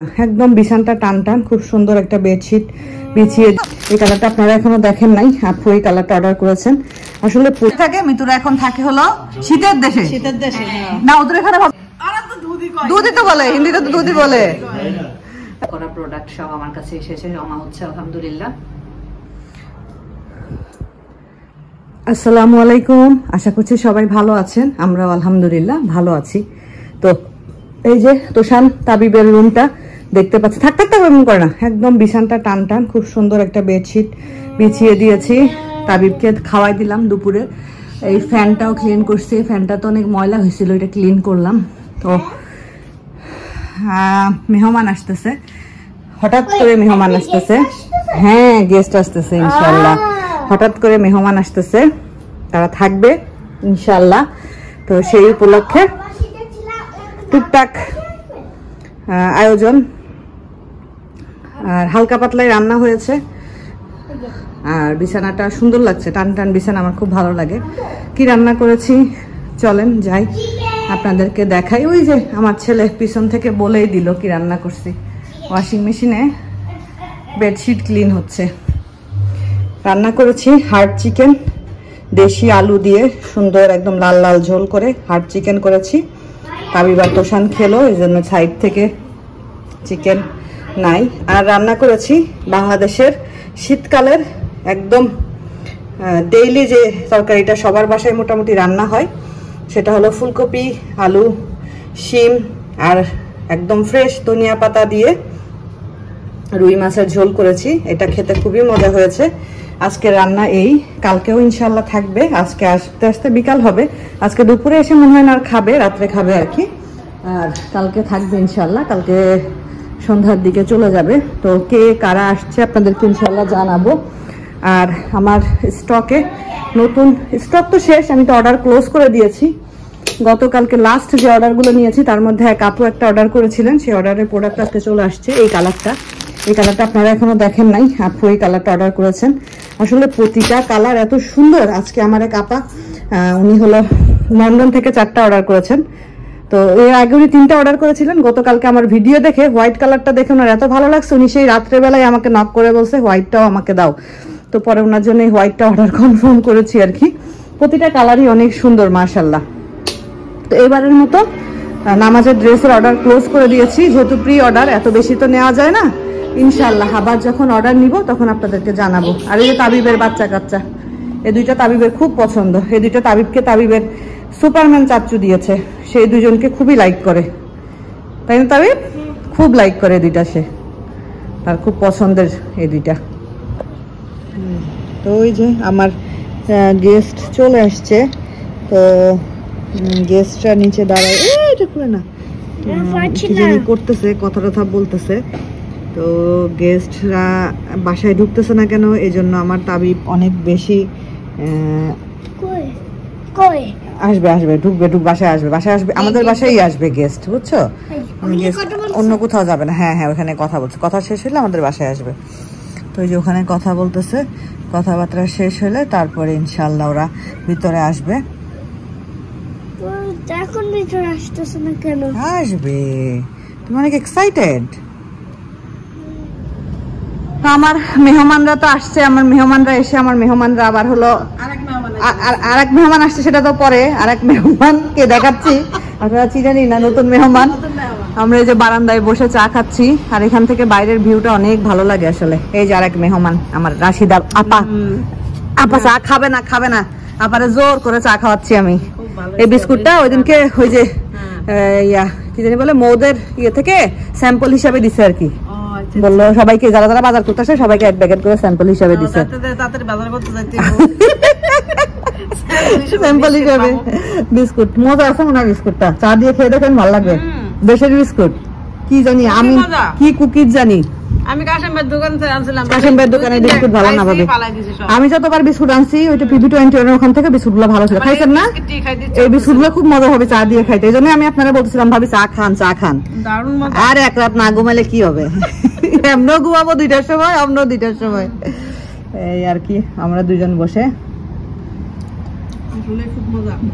একদম বিছানাটা টান টান, খুব সুন্দর একটা বেডশিট বিছিয়ে। এই কালারটা আপনারা এখনো দেখেন নাই, আপু এই কালারটা অর্ডার করেছেন। আসলে থাকে মিতুরা এখন থাকে হলো শীতের দেশে, শীতের দেশে না, ওদের এখানে দুধই তো বলে, হিন্দিতে তো দুধই বলে। করা প্রোডাক্ট সব আমার কাছে এসেছে, জমা হচ্ছে আলহামদুলিল্লাহ। আসসালামু আলাইকুম, আশা করছি সবাই ভালো আছেন, আমরাও আলহামদুলিল্লাহ ভালো আছি। তো এই যে তোষান তাবিবের রুমটা দেখতে পাচ্ছি, থাক এমন করে না, একদম বিছানাটা টান টান, খুব সুন্দর একটা বেডশিট বিছিয়ে দিয়েছি। তাবিবকে খাওয়াই দিলাম দুপুরে। এই ফ্যানটাও ক্লিন করছি, ফ্যানটা তো অনেক ময়লা হয়েছিল, এটা ক্লিন করলাম। তো মেহমান আসতেছে, হঠাৎ করে মেহমান আসতেছে। হ্যাঁ, গেস্ট আসতেছে ইনশাল্লাহ, হঠাৎ করে মেহমান আসতেছে, তারা থাকবে ইনশাল্লাহ। তো সেই উপলক্ষে টুকটাক আয়োজন, আর হালকা পাতলাই রান্না হয়েছে। আর বিছানাটা সুন্দর লাগছে, টান টান বিছানা, আমার খুব ভালো লাগে। কি রান্না করেছি চলেন যাই আপনাদেরকে দেখাই। ওই যে আমার ছেলে পিছন থেকে বলেই দিল কি রান্না করছি। ওয়াশিং মেশিনে বেডশিট ক্লিন হচ্ছে। রান্না করেছি হার্ড চিকেন, দেশি আলু দিয়ে সুন্দর একদম লাল লাল ঝোল করে হার্ড চিকেন করেছি। তাবিবার তোষান খেলো, এই জন্য সাইড থেকে চিকেন নাই। আর রান্না করেছি বাংলাদেশের শীতকালের একদম ডেইলি যে তরকারিটা সবার বাসায় মোটামুটি রান্না হয়, সেটা হলো ফুলকপি, আলু, শিম আর একদম ফ্রেশ ধনিয়া পাতা দিয়ে রুই মাছের ঝোল করেছি। এটা খেতে খুবই মজা হয়েছে। আজকে রান্না এই, কালকেও ইনশাল্লাহ থাকবে। আজকে আসতে আসতে বিকাল হবে, আজকে দুপুরে এসে মনে হয় না আর খাবে, রাত্রে খাবে আর কি। আর কালকে থাকবে ইনশাল্লাহ, কালকে সন্ধ্যার দিকে চলে যাবে। তো কে কারা আসছে আপনাদেরকে ইনশাল্লাহ জানাবো। আর আমার স্টকে নতুন স্টক তো শেষ, আমি তো অর্ডার ক্লোজ করে দিয়েছি। গতকালকে লাস্ট যে অর্ডারগুলো নিয়েছি তার মধ্যে এক আপু একটা অর্ডার করেছিলেন, সেই অর্ডারের প্রোডাক্ট আজকে চলে আসছে। এই কালারটা আপনারা এখনো দেখেন নাই, আপু এই কালারটা অর্ডার করেছেন। আসলে প্রতিটা কালার এত সুন্দর। আজকে আমার এক আপা, উনি হলো লন্ডন থেকে 4টা অর্ডার করেছেন। তো এর আগে উনি 3টা অর্ডার করেছিলেন। গতকালকে আমার ভিডিও দেখে হোয়াইট কালারটা দেখে ওনার এত ভালো লাগছে, উনি সেই রাত্রেবেলায় আমাকে নক করে বলছে হোয়াইটটাও আমাকে দাও। তো পরে ওনার জন্য এই হোয়াইটটা অর্ডার কনফার্ম করেছি আর কি। প্রতিটা কালারই অনেক সুন্দর মাশাল্লাহ। তো এবারের মতো নামাজের ড্রেসের অর্ডার ক্লোজ করে দিয়েছি, যেহেতু প্রি অর্ডার, এত বেশি তো নেওয়া যায় না। ইনশাল্লাহ আবার যখন অর্ডার নিব তখন আপনাদেরকে জানাবো। আর এই যে তাবিবের বাচ্চা কাচ্চা, এই দুইটা তাবিবের খুব পছন্দ। এই দুইটা তাবিবকে তাবিবের সুপারম্যান চাচ্চু দিয়েছে, সেই দুজনকে খুবই লাইক করে, তাই না তাবিব? খুব লাইক করে দুইটা, সে তার খুব পছন্দের এই দুইটা। তো ওই যে আমার গেস্ট চলে আসছে, তো গেস্টরা নিচে দাঁড়ায়, এটা করে না কি জানি করতেছে, কথা টথা বলতেছে। তো গেস্টরা বাসায় ঢুকতেছে না কেন, এই জন্য আমার তাবিব অনেক বেশি আসবে ঢুকবে, বাসায় আসবে, আমাদের বাসায় আসবে গেস্ট, বুঝছো? অন্য কোথাও যাবে না। হ্যাঁ, ওখানে কথা বলছে, কথা শেষ হলে আমাদের বাসায় আসবে। তো এই যে ওখানে কথা বলতেছে, কথাবার্তা শেষ হলে তারপরে ইনশাল্লাহ ওরা ভিতরে আসবে। এখন ভিতরে আসতেছে না কেন? আসবে, তুমি অনেক এক্সাইটেড। আমার মেহমানরা তো আসছে, আমার মেহমানরা এসে আমার মেহমানরা আবার হলো আরেক মেহমান আসছে, সেটা তো পরে আরেক মেহমানকে দেখাচ্ছি। আপনারা চিনেনই না, নতুন মেহমান। আমরা এই যে বারান্দায় বসে চা খাচ্ছি, আর এখান থেকে বাইরের ভিউটা অনেক ভালো লাগে আসলে। এই যে আরেক মেহমান আমার রাশিদা আপা, চা খাবে না, আপারে জোর করে চা খাওয়াচ্ছি আমি। এই বিস্কুটটা ওইদিনকে ওই যে কি জানি বলে মৌদের ইয়ে থেকে স্যাম্পল হিসাবে দিছে আর কি, বললো সবাইকে যারা যারা বাজার করতে আসে সবাইকে এক প্যাকেট করে স্যাম্পল হিসাবে দিছে। স্যাম্পল হিসাবে বিস্কুট মজা আছে মনে হয়, বিস্কুটটা চা দিয়ে খেয়ে দেখেন ভালো লাগবে। দেশের বিস্কুট কি জানি আমি, কি কুকিজ জানি, আমি কাশেমের দোকানে বিস্কুট ভালো না ভাবে। আমি যতবার বিস্কুট আনছি ওইটা PB21 ওখান থেকে বিস্কুট গুলো ভালো ছিল, খাইছেন না? এই বিস্কুট গুলো খুব মজা হবে চা দিয়ে খাইতে, এই জন্য আমি আপনারা বলতেছিলাম ভাবি চা খান। আর এক রাত না ঘুমালে কি হবে, এমনও ঘুমাবো 2টার সময়, আমরাও 2টার সময়। এই আর কি, আমরা দুজন বসে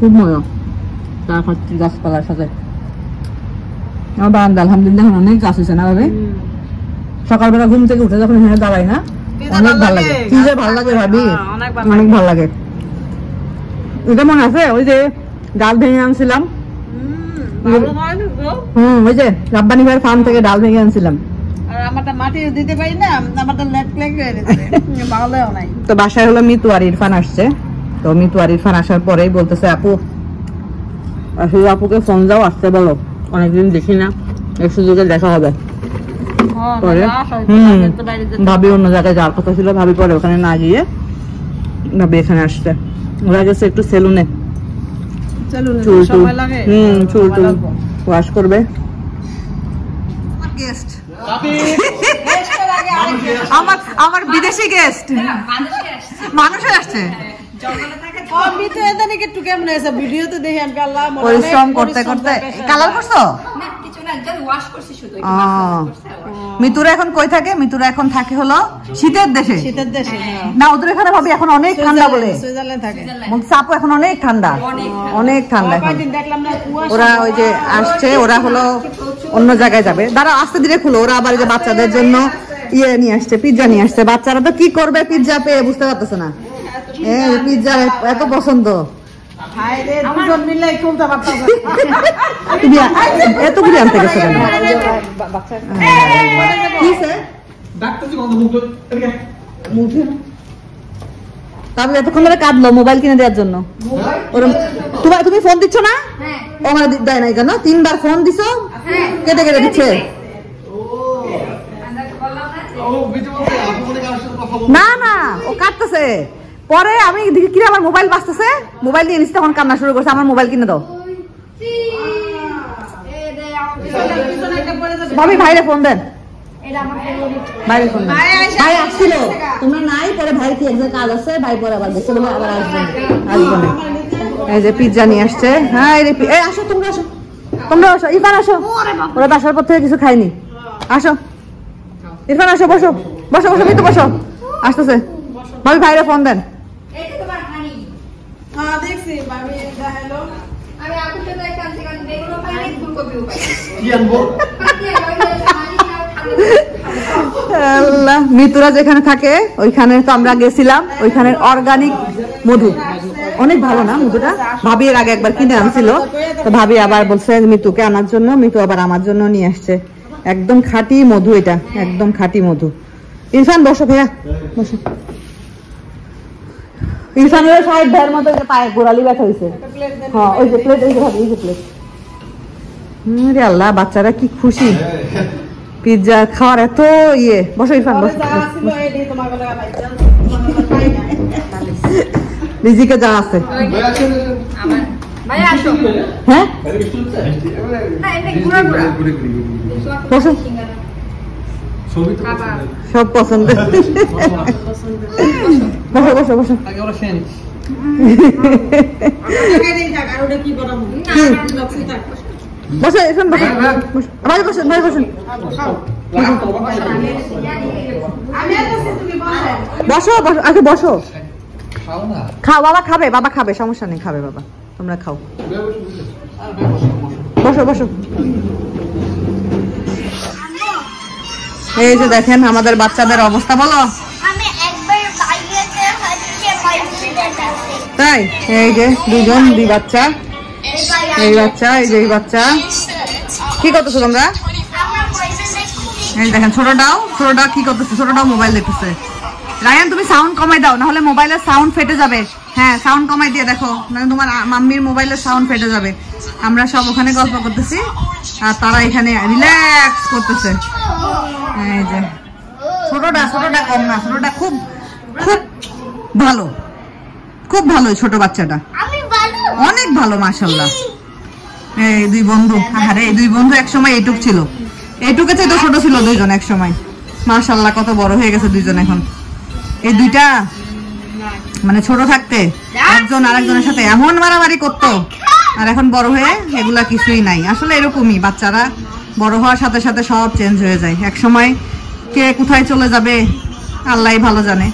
খুব মজা চা খাচ্ছি গাছপালার সাথে। আমার বারান্দা আলহামদুলিল্লাহ অনেক গাছ হয়েছে না ভাবে। সকালবেলা ঘুম থেকে উঠে যখন এখানে দাঁড়াই না অনেক ভালো লাগে, কি যে ভালো লাগে ভাবি, অনেক ভালো লাগে। এটা মনে আছে ওই যে ডাল ভেঙে আনছিলাম, ওই যে রাব্বানি ভাইয়ের ফার্ম থেকে ডাল ভেঙে আনছিলাম। তো বাসায় হলো মিতু আর ইরফান আসছে। তো মিতু আর ইরফান আসার পরেই বলতেছে আপু আসলে আপুকে ফোন দাও আসতে বলো, অনেকদিন দেখি না, এই সুযোগে দেখা হবে। ভাবি অন্য জায়গায় যাওয়ার কথা ছিল, ভাবি পরে ওখানে না গিয়ে ভাবি এখানে আসছে। ওরা গেছে একটু সেলুনে, চুল টুল ওয়াশ করবে। আমার বিদেশি গেস্ট মানুষে আসছে পরিশ্রম করতে করতে। কালার করছো? মিতুরা এখন কই থাকে? মিতুরা এখন থাকে হলো শীতের দেশে। না ওদের এখানে ভাবি এখন অনেক ঠান্ডা বলে, চাপও এখন অনেক ঠান্ডা, অনেক ঠান্ডা। ওরা ওই যে আসছে, ওরা হলো অন্য জায়গায় যাবে। দাঁড়া আস্তে ধীরে খুলো। ওরা আবার যে বাচ্চাদের জন্য ইয়ে নিয়ে আসছে, পিৎজা নিয়ে আসছে। বাচ্চারা তো কি করবে পিৎজা পেয়ে বুঝতে পারতেছে না। পিৎজা এত পছন্দ, এতগুলি আনতে গেছে কেন? তাহলে এতক্ষণ ধরে কাঁদলো মোবাইল কিনে দেওয়ার জন্য। তুমি ফোন দিচ্ছ না? ও আমার দেয় নাই কেন? 3 বার ফোন দিছো, কেটে কেটে দিচ্ছে। না না ও কাটতেছে। পরে আমি দেখি কিরে আমার মোবাইল বাজতেছে, মোবাইল নিয়ে নিচ্ছে, তখন কান্না শুরু করছে আমার মোবাইল কিনে দাও। ভাবি ভাইরে ফোন দেন, ভাইরে ফোন দেন। ভাই আসছিল, তোমরা নাই, পরে ভাই কি একজন কাজ আছে, ভাই পরে আবার গেছে বলে আবার আসবেন। এই যে পিৎজা নিয়ে আসছে। হ্যাঁ এই আসো, তোমরা আসো, তোমরা আসো, ইরফান আসো। ওরা তো আসার পর থেকে কিছু খাইনি। আসো ইরফান আসো, বসো বসো বসো, মিতু বসো, আসতেছে। ভাবি ভাইরে ফোন দেন। মিতুরা যেখানে থাকে ওইখানে তো আমরা গেছিলাম, ওইখানের অর্গানিক মধু অনেক ভালো না মধুটা। ভাবি এর আগে একবার কিনে আনছিল, তো ভাবি আবার বলছে মিতুকে আনার জন্য, মিতু আবার আমার জন্য নিয়ে আসছে। একদম খাঁটি মধু, এটা একদম খাঁটি মধু। ইরফান বসো ভাইয়া, বসো। ইরফানের সাহেব ভাইয়ের মতো পায়ে গোড়ালি ব্যথা হয়েছে। হ্যাঁ ওই যে প্লেট, ওই যে ভাবি, ওই যে প্লেট। রে আল্লাহ, বাচ্চারা কি খুশি পিৎজা খাওয়ার, এত ইয়ে। বসো ইরফান, বসো। রিজিকে যা আছে, হ্যাঁ বসো, সব পছন্দ। বসো বসো বসো। বসো এখন, বসো ভাই, বসুন ভাই, বসুন। বসো বসো, আগে বসো। খাও বাবা, খাবে বাবা, খাবে, সমস্যা নেই, খাবে বাবা, তোমরা খাও। বসো বসো। এই যে দেখেন আমাদের বাচ্চাদের অবস্থা, বলো। তাই এই যে দুই বাচ্চা, এই বাচ্চা, এই যে এই বাচ্চা। কি করতেছো তোমরা? এই দেখেন ছোটটাও কি করতেছে? ছোটটাও মোবাইল দেখতেছে। রায়ান তুমি সাউন্ড কমাই দাও, নাহলে মোবাইলের সাউন্ড ফেটে যাবে। হ্যাঁ সাউন্ড কমাই দিয়ে দেখো, মানে তোমার মাম্মির মোবাইলের সাউন্ড ফেটে যাবে। আমরা সব ওখানে গল্প করতেছি আর তারা এখানে রিল্যাক্স করতেছে। এই যে ছোটটা কম না, ছোটটা খুব খুব ভালো, খুব ভালো। ছোট বাচ্চাটা অনেক ভালো মাশাআল্লাহ। এই দুই বন্ধু, আরে এই দুই বন্ধু একসময় এইটুক ছিল, এইটুকে তো ছোট ছিল দুইজন এক সময়। মাশাআল্লাহ কত বড় হয়ে গেছে দুইজন এখন। এই দুইটা মানে ছোট থাকতে একজন আরেকজনের সাথে এমন মারামারি করতো, আর এখন বড় হয়ে এগুলা কিছুই নাই। আসলে এরকমই বাচ্চারা বড় হওয়ার সাথে সাথে সব চেঞ্জ হয়ে যায়। এক সময় কে কোথায় চলে যাবে আল্লাহই ভালো জানে।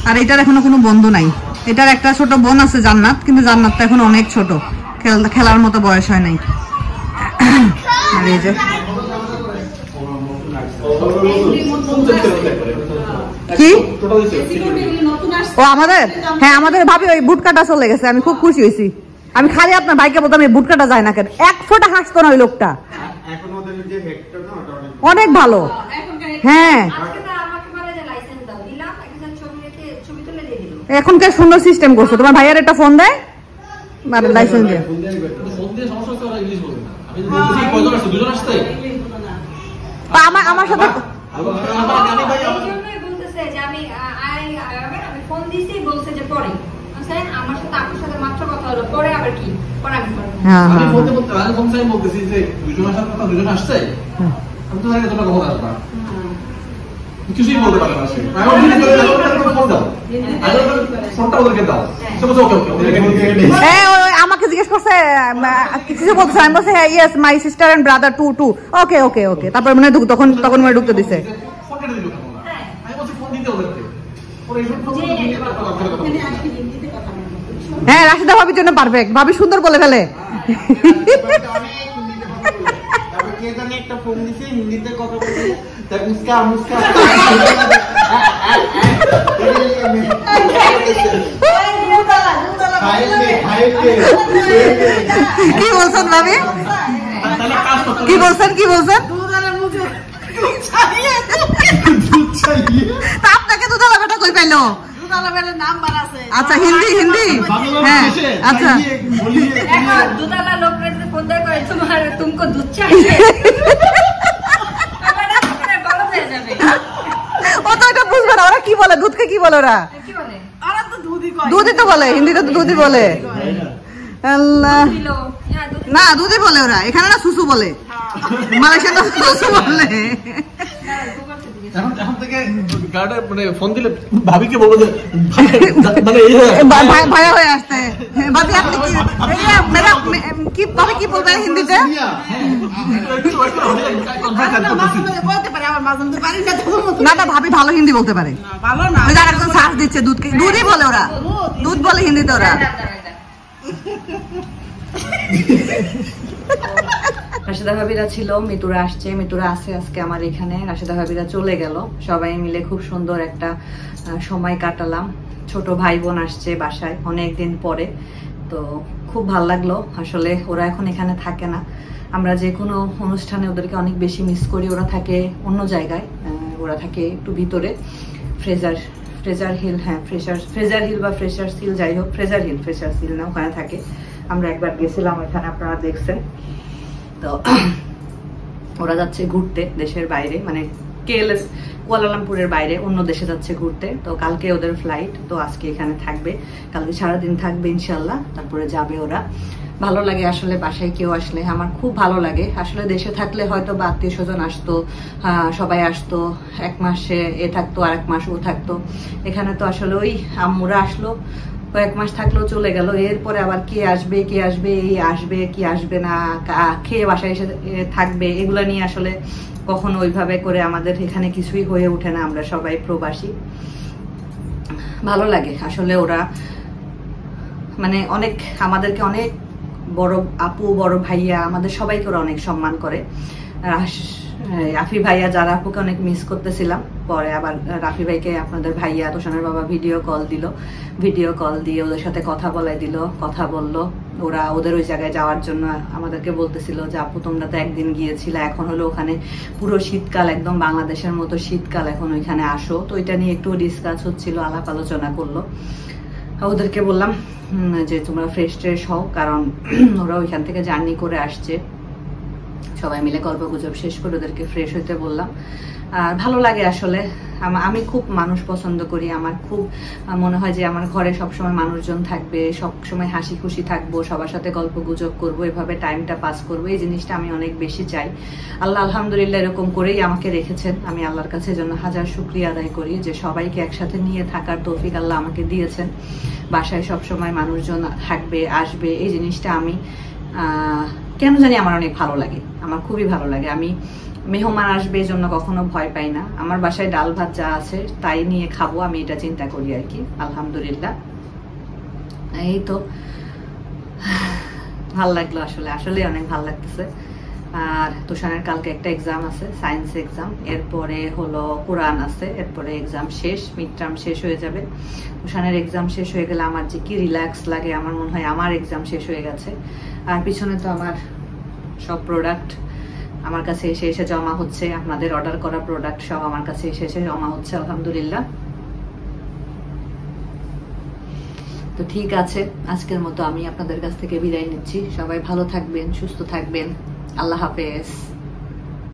আর এটার এখনো কোনো বন্ধু নাই। এটার একটা ছোট বোন আছে জান্নাত, কিন্তু জান্নাতটা এখন অনেক ছোট, খেলার মতো বয়স হয় নাই। আর এই যে কি ও আমাদের, হ্যাঁ আমাদের ভাবি ওই বুটকাটা চলে গেছে, আমি খুব খুশি হয়েছি। আমি খালি আপনার ভাইকে বলতাম এই বুটকাটা যায় না কেন, এক ফোঁটা হাসতো না ওই লোকটা, অনেক ভালো। হ্যাঁ এখনকার সুন্দর সিস্টেম করছে, তোমার ভাইয়ার একটা ফোন দেয় লাইসেন্স দিয়ে। আমার সাথে কিছুই বলতে পারে না সে, আমাকে জিজ্ঞেস করছে কিছু বলছে, আমি বলছি হ্যাঁ yes my sister and brother two two okay okay okay, তারপর মানে তখন মানে ঢুকতে দিছে। হ্যাঁ রাশিদা ভাবির জন্য পারফেক্ট, ভাবি সুন্দর বলে ফেলে। একটা ফোন দিছে হিন্দিতে কথা বলছে, মুস্কা মুস্কা কি বলছেন ভাবি, কি বলছেন কি বলছেন? আপনাকে দুধালা বেটা কই পাইলো? আচ্ছা হিন্দি হিন্দি, হ্যাঁ আচ্ছা দুধালা লোক ফোন দেয় করে তোমার তুমকো দুধ চাইছে, ও তো এটা বুঝবে না ওরা কি বলে, দুধকে কি বলে ওরা? দুধই তো বলে, হিন্দিতে তো দুধই বলে। আল্লাহ না দুধই বলে ওরা, এখানে না সুসু বলে, মালয়েশিয়া তো সুসু বলে। এখন থেকে গার্ডে মানে ফোন দিলে ভাবিকে বলবো যে মানে ভাইয়া হয়ে আসতে, ভাবি আপনি কি তবে কি বলবেন হিন্দিতে? না না ভাবি ভালো হিন্দি বলতে পারে, একজন সার্চ দিচ্ছে দুধকে দুধই বলে ওরা, দুধ বলে হিন্দিতে ওরা। রাশিদা ভাবিরা ছিল, মিতুরা আসছে, মিতুরা আছে আজকে আমার এখানে, রাশিদা ভাবিরা চলে গেল, সবাই মিলে খুব সুন্দর একটা সময় কাটালাম। ছোট ভাই বোন আসছে বাসায় অনেকদিন পরে, তো খুব ভালো লাগলো। আসলে ওরা এখন এখানে থাকে না, আমরা যে কোনো অনুষ্ঠানে ওদেরকে অনেক বেশি মিস করি। ওরা থাকে অন্য জায়গায়, ওরা থাকে একটু ভিতরে, ফ্রেজার হিল, হ্যাঁ ফ্রেজার হিল বা ফ্রেশার্স হিল, যাই হোক ফ্রেজার হিল, ফ্রেশার্স হিল না, ওখানে থাকে। আমরা একবার গেছিলাম ওখানে, আপনারা দেখছেন। তো ওরা যাচ্ছে ঘুরতে দেশের বাইরে, মানে কুয়ালালামপুরের বাইরে অন্য দেশে যাচ্ছে ঘুরতে। তো কালকে ওদের ফ্লাইট, তো আজকে এখানে থাকবে, কালকে সারাদিন থাকবে ইনশাল্লাহ, তারপরে যাবে ওরা। ভালো লাগে আসলে বাসায় কেউ আসলে, আমার খুব ভালো লাগে। আসলে দেশে থাকলে হয়তো বা আত্মীয় স্বজন আসতো, সবাই আসতো, এক মাসে এ থাকতো আর এক মাস ও থাকতো। এখানে তো আসলে ওই আম্মুরা আসলো, কয়েক মাস থাকলেও চলে গেল, এরপরে আবার কে আসবে এই আসবে কি আসবে না, খেয়ে বাসায় এসে থাকবে, এগুলো নিয়ে আসলে কখনো ওইভাবে করে আমাদের এখানে কিছুই হয়ে ওঠে না। আমরা সবাই প্রবাসী, ভালো লাগে আসলে। ওরা মানে অনেক আমাদেরকে অনেক বড় আপু, বড় ভাইয়া, আমাদের সবাইকে ওরা অনেক সম্মান করে। রাফি ভাইয়া যারা আপুকে অনেক মিস করতেছিলাম, পরে আবার রাফি ভাইকে আপনাদের ভাইয়া তোষানের বাবা ভিডিও কল দিয়ে ওদের সাথে কথা বলাই দিল, কথা বললো। ওরা ওদের ওই জায়গায় যাওয়ার জন্য আমাদেরকে বলতেছিল যে আপু তোমরা তো একদিন গিয়েছিলে, এখন হলো ওখানে পুরো শীতকাল, একদম বাংলাদেশের মতো শীতকাল, এখন ওইখানে আসো। তো এটা নিয়ে একটু ডিসকাস হচ্ছিল, আলাপ আলোচনা করলো। ওদেরকে বললাম যে তোমরা ফ্রেশ ট্রেশ হও, কারণ ওরা ওইখান থেকে জার্নি করে আসছে। সবাই মিলে গল্প গুজব শেষ করে ওদেরকে ফ্রেশ হইতে বললাম। আর ভালো লাগে আসলে, আমি খুব মানুষ পছন্দ করি। আমার খুব মনে হয় যে আমার ঘরে সবসময় মানুষজন থাকবে, সবসময় হাসি খুশি থাকবো, সবার সাথে গল্প গুজব করবো, এভাবে টাইমটা পাস করবো, এই জিনিসটা আমি অনেক বেশি চাই। আল্লাহ আলহামদুলিল্লাহ এরকম করেই আমাকে রেখেছেন। আমি আল্লাহর কাছে জন্য হাজার শুকরিয়া আদায় করি যে সবাইকে একসাথে নিয়ে থাকার তৌফিক আল্লাহ আমাকে দিয়েছেন। বাসায় সবসময় মানুষজন থাকবে, আসবে, এই জিনিসটা আমি কেন জানি আমার অনেক ভালো লাগে, আমার খুবই ভালো লাগে। আমি মেহমান আসবে এই জন্য কখনো ভয় পাই না। আমার বাসায় ডাল ভাত যা আছে তাই নিয়ে খাবো, আমি এটা চিন্তা করি আর কি। আলহামদুলিল্লাহ, এই তো ভাল লাগলো আসলে, আসলে অনেক ভাল লাগতেছে। আর তুষানের কালকে একটা এক্সাম আছে, সায়েন্স এক্সাম, এরপরে হলো কোরআন আছে, এরপরে এক্সাম শেষ, মিড টার্ম শেষ হয়ে যাবে। তুষানের এক্সাম শেষ হয়ে গেলে আমার যে কি রিল্যাক্স লাগে, আমার মনে হয় আমার এক্সাম শেষ হয়ে গেছে। আর পিছনে তো আমার সব প্রোডাক্ট আমার কাছে এসে এসে জমা হচ্ছে, আপনাদের অর্ডার করা প্রোডাক্ট সব আমার কাছে এসে এসে জমা হচ্ছে, আলহামদুলিল্লাহ। তো ঠিক আছে, আজকের মতো আমি আপনাদের কাছ থেকে বিদায় নিচ্ছি। সবাই ভালো থাকবেন, সুস্থ থাকবেন, আল্লাহ হাফেজ।